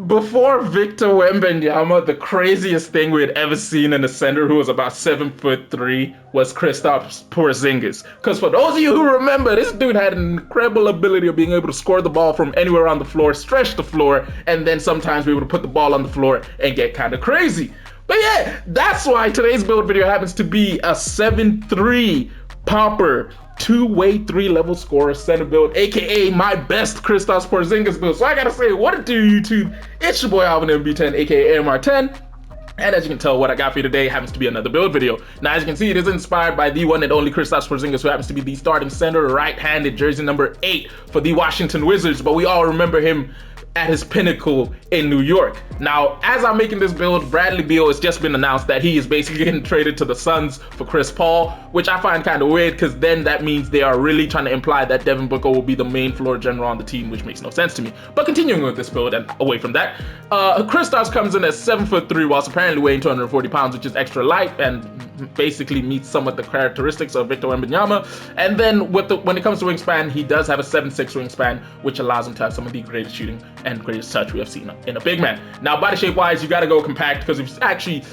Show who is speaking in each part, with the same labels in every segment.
Speaker 1: Before Victor Wembanyama, the craziest thing we had ever seen in a center who was about 7'3" was Kristaps Porzingis. Because for those of you who remember, this dude had an incredible ability of being able to score the ball from anywhere on the floor, stretch the floor, and then sometimes be able to put the ball on the floor and get kind of crazy. But yeah, that's why today's build video happens to be a 7'3" popper, two-way, three-level scorer center build, aka my best Kristaps Porzingis build. So I gotta say, what it do, YouTube? It's your boy Alvin MB10, aka MR10. And as you can tell, what I got for you today happens to be another build video. Now, as you can see, it is inspired by the one and only Kristaps Porzingis, who happens to be the starting center, right-handed, jersey number 8 for the Washington Wizards. But we all remember him at his pinnacle in New York. Now, as I'm making this build, Bradley Beal has just been announced that he is basically getting traded to the Suns for Chris Paul, which I find kind of weird because then that means they are really trying to imply that Devin Booker will be the main floor general on the team, which makes no sense to me. But continuing with this build and away from that, Kristaps comes in at 7'3" whilst apparently weighing 240 pounds, which is extra light and basically meets somewhat the characteristics of Victor Wembanyama. And then when it comes to wingspan, he does have a 7'6" wingspan, which allows him to have some of the greatest shooting and greatest touch we have seen in a big man. Now, body shape wise, you got to go compact, because if actually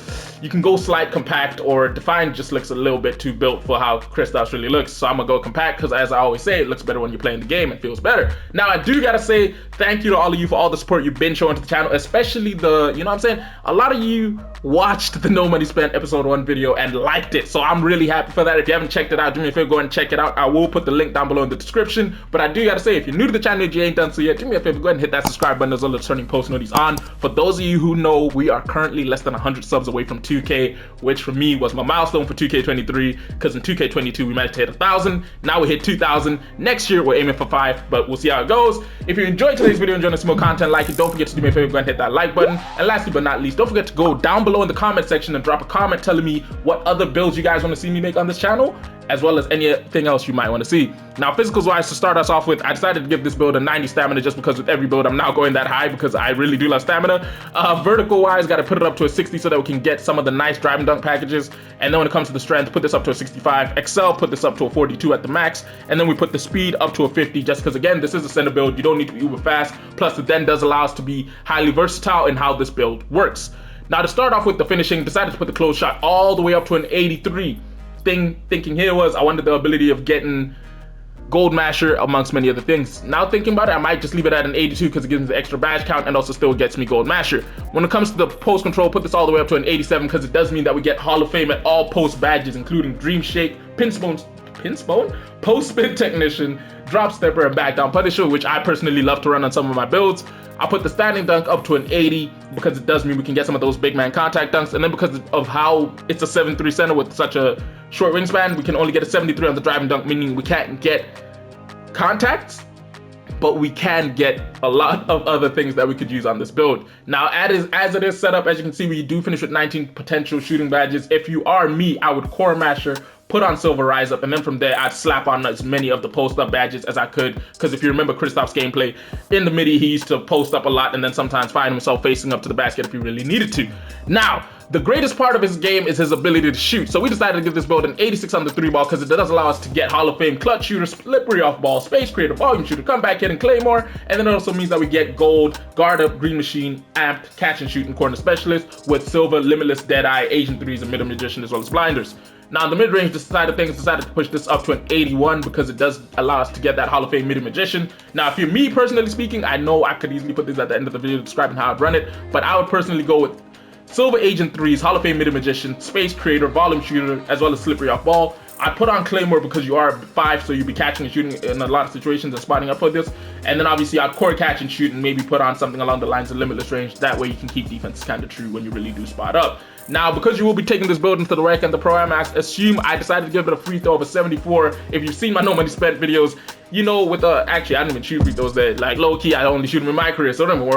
Speaker 1: you can go slight compact, or defined just looks a little bit too built for how Kristaps really looks. So I'm gonna go compact because, as I always say, it looks better when you're playing the game and feels better. Now, I do gotta say thank you to all of you for all the support you've been showing to the channel, especially the, you know what I'm saying, a lot of you watched the No Money Spent episode 1 video and liked it, so I'm really happy for that. If you haven't checked it out, do me a favor, go ahead and check it out. I will put the link down below in the description. But I do gotta say, if you're new to the channel and you ain't done so yet, do me a favor, go ahead and hit that subscribe button as well as turning post notifications on. For those of you who know, we are currently less than 100 subs away from 2K, which for me was my milestone for 2K23, because in 2K22 we managed to hit 1,000. Now we hit 2,000. Next year we're aiming for 5, but we'll see how it goes. If you enjoyed today's video and enjoying some more content like it, don't forget to do me a favor, go ahead and hit that like button. And lastly but not least, don't forget to go down below in the comment section and drop a comment telling me what other builds you guys want to see me make on this channel, as well as anything else you might want to see. Now, physicals wise, to start us off with, I decided to give this build a 90 stamina just because with every build I'm now going that high because I really do love stamina. Vertical wise, got to put it up to a 60 so that we can get some of the nice drive and dunk packages. And then when it comes to the strength, put this up to a 65. Excel, put this up to a 42 at the max. And then we put the speed up to a 50 just because, again, this is a center build. You don't need to be uber fast. Plus, it then does allow us to be highly versatile in how this build works. Now, to start off with the finishing, decided to put the close shot all the way up to an 83. Thinking here was I wanted the ability of getting gold masher amongst many other things. Now thinking about it, I might just leave it at an 82 because it gives me the extra badge count and also still gets me gold masher. When it comes to the post control, put this all the way up to an 87 because it does mean that we get Hall of Fame at all post badges, including Dream Shake, Post Spin Technician, Drop Stepper, and Back Down Punisher, which I personally love to run on some of my builds. I put the standing dunk up to an 80 because it does mean we can get some of those big man contact dunks. And then because of how it's a 7'3" center with such a short wingspan, we can only get a 73 on the driving dunk, meaning we can't get contacts, but we can get a lot of other things that we could use on this build. Now, as it is set up, as you can see, we do finish with 19 potential shooting badges. If you are me, I would core masher, put on silver rise up, and then from there I'd slap on as many of the post up badges as I could, because if you remember Kristaps' gameplay in the midi, he used to post up a lot and then sometimes find himself facing up to the basket if he really needed to. Now, the greatest part of his game is his ability to shoot. So we decided to give this build an 86 on the 3-ball because it does allow us to get Hall of Fame clutch shooter, slippery off ball, space creator, volume shooter, comeback hit, and claymore. And then it also means that we get gold, guard up, green machine, amped, catch and shoot, and corner specialist with silver, limitless, dead eye, Asian threes, and middle magician, as well as blinders. Now, in the mid-range side of things, decided to push this up to an 81 because it does allow us to get that Hall of Fame mid magician. Now, if you're me personally speaking, I know I could easily put this at the end of the video describing how I'd run it, but I would personally go with silver agent 3s, Hall of Fame mid magician, space creator, volume shooter, as well as slippery off ball. I put on claymore because you are 5, so you'll be catching and shooting in a lot of situations and spotting up for this. And then obviously I'd core catch and shoot and maybe put on something along the lines of limitless range. That way you can keep defense kind of true when you really do spot up. Now, because you will be taking this build into the rec and the pro-am, I assume I decided to give it a free throw of a 74. If you've seen my No Money Spent videos, you know with the, actually I didn't even shoot free throws there. Like low key, I only shoot them in my career, so don't even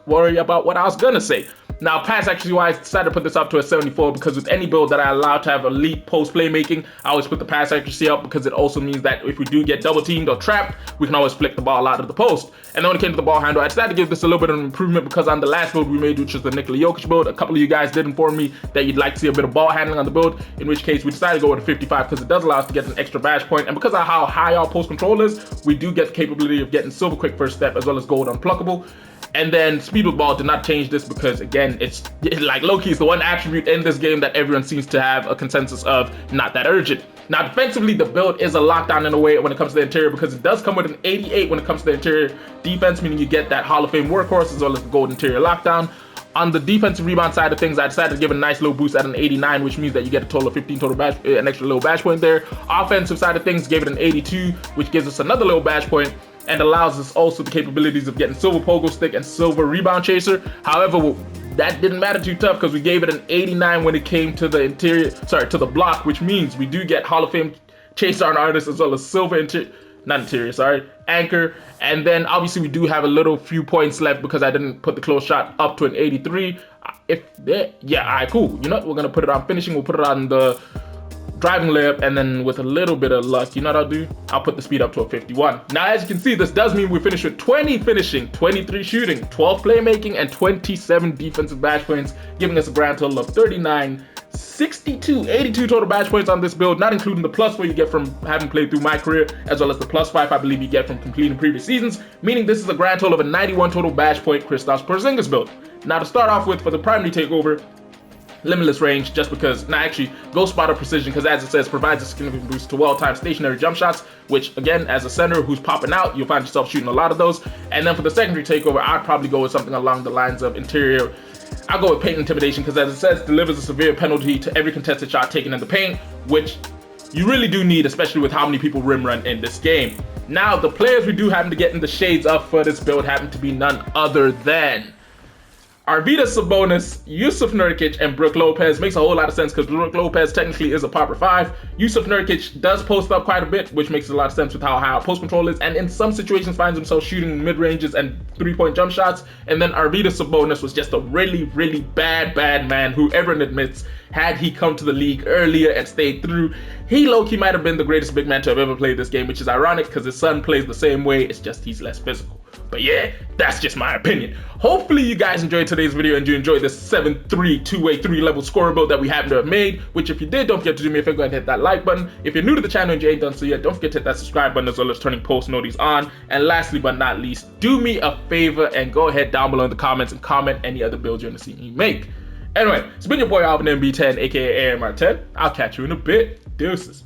Speaker 1: worry about what I was gonna say. Now, pass accuracy wise, decided to put this up to a 74 because with any build that I allow to have elite post playmaking, I always put the pass accuracy up because it also means that if we do get double teamed or trapped, we can always flick the ball out of the post. And then when it came to the ball handle, I decided to give this a little bit of an improvement because on the last build we made, which was the Nikola Jokic build, a couple of you guys did inform me that you'd like to see a bit of ball handling on the build, in which case we decided to go with a 55 because it does allow us to get an extra badge point. And because of how high our post control is, we do get the capability of getting silver quick first step as well as gold unpluckable. And then speed with ball did not change this because, again, it's like low-key is the one attribute in this game that everyone seems to have a consensus of not that urgent. Now, defensively, the build is a lockdown in a way when it comes to the interior because it does come with an 88 when it comes to the interior defense, meaning you get that Hall of Fame workhorse as well as the gold interior lockdown. On the defensive rebound side of things, I decided to give a nice little boost at an 89, which means that you get a total of 15 total badge, an extra little badge point there. Offensive side of things, gave it an 82, which gives us another little badge point and allows us also the capabilities of getting silver pogo stick and silver rebound chaser. However, that didn't matter too tough because we gave it an 89 when it came to the interior, to the block, which means we do get Hall of Fame chaser on artist as well as silver anchor. And then obviously we do have a little few points left because I didn't put the close shot up to an 83. Alright, cool. You know what? We're gonna put it on finishing. We'll put it on the driving layup, and then with a little bit of luck, you know what I'll do? I'll put the speed up to a 51. Now, as you can see, this does mean we finish with 20 finishing, 23 shooting, 12 playmaking, and 27 defensive badge points, giving us a grand total of 39, 62, 82 total badge points on this build, not including the +4 you get from having played through MyCareer, as well as the +5 I believe you get from completing previous seasons, meaning this is a grand total of a 91 total badge point Kristaps Porzingis build. Now, to start off with, for the primary takeover, limitless range, just because, Ghost Spotter precision, because as it says, provides a significant boost to well-timed stationary jump shots, which again, as a center who's popping out, you'll find yourself shooting a lot of those. And then for the secondary takeover, I'd probably go with something along the lines of interior. I'll go with paint intimidation, because as it says, delivers a severe penalty to every contested shot taken in the paint, which you really do need, especially with how many people rim run in this game. Now, the players we do happen to get in the shades of for this build happen to be none other than Arvydas Sabonis, Jusuf Nurkic, and Brook Lopez. Makes a whole lot of sense because Brook Lopez technically is a proper 5. Jusuf Nurkic does post up quite a bit, which makes a lot of sense with how high our post control is, and in some situations finds himself shooting mid-ranges and 3-point jump shots. And then Arvydas Sabonis was just a really, really bad man who everyone admits, had he come to the league earlier and stayed through, he low-key might have been the greatest big man to have ever played this game, which is ironic because his son plays the same way, it's just he's less physical. But yeah, that's just my opinion. Hopefully you guys enjoyed today's video and you enjoyed this 7-3 two-way 3-level scorer build that we happen to have made, which if you did, don't forget to do me a favor and hit that like button. If you're new to the channel and you ain't done so yet, don't forget to hit that subscribe button as well as turning post notifications on. And lastly but not least, do me a favor and go ahead down below in the comments and comment any other builds you want to see me make. Anyway, it's been your boy Alvin MB10, aka AMR10. I'll catch you in a bit. Deuces.